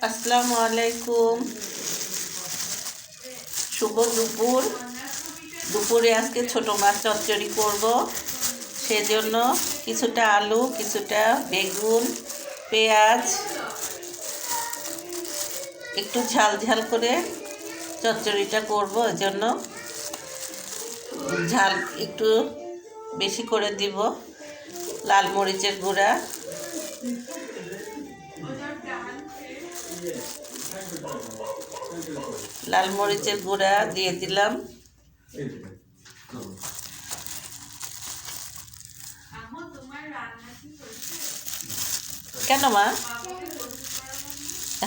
আসসালামু আলাইকুম। শুভ দুপুর। দুপুরে আজকে ছোট মাছ চচ্চড়ি করব। সেজন্য কিছুটা আলু, কিছুটা বেগুন, পেঁয়াজ একটু ঝাল ঝাল করে চচ্চড়িটা করব। এর জন্য ঝাল একটু বেশি করে দিব। লাল মরিচের গুঁড়া, লাল মরিচের গুঁড়া দিয়ে দিলাম। কেন মা?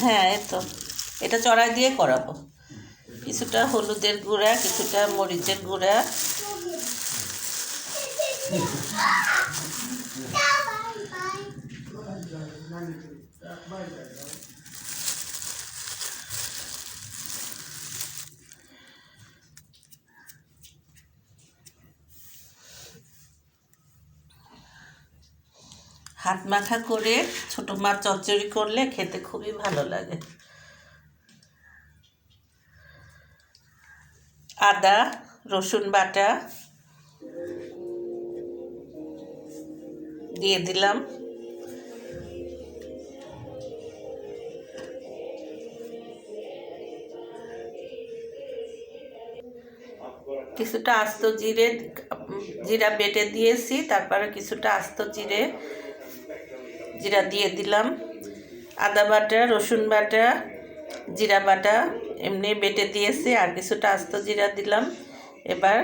হ্যাঁ, তো এটা চড়াই দিয়ে করাবো। কিছুটা হলুদের গুঁড়া, কিছুটা মরিচের গুঁড়া, হাত মাখা করে ছোট মাছ চচ্চড়ি করলে খেতে খুবই ভালো লাগে। আদা রসুন বাটা দিয়ে দিলাম। কিছুটা আস্ত জিরা বেটে দিয়েছি, তারপরে কিছুটা আস্ত জিরা দিয়ে দিলাম। আদা বাটা, রসুন বাটা, জিরা বাটা এমনি বেটে দিয়েছি, আর কিছুটা আস্ত জিরা দিলাম। এবার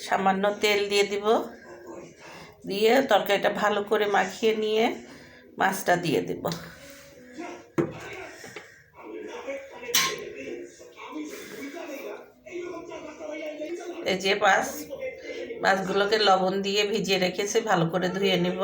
সামান্য তেল দিয়ে দিব। দিয়ে তরকারিটা ভালো করে মাখিয়ে নিয়ে মাছটা দিয়ে দেব। এই যে মাছগুলোকে লবণ দিয়ে ভিজিয়ে রেখেছি, ভালো করে ধুয়ে নেব।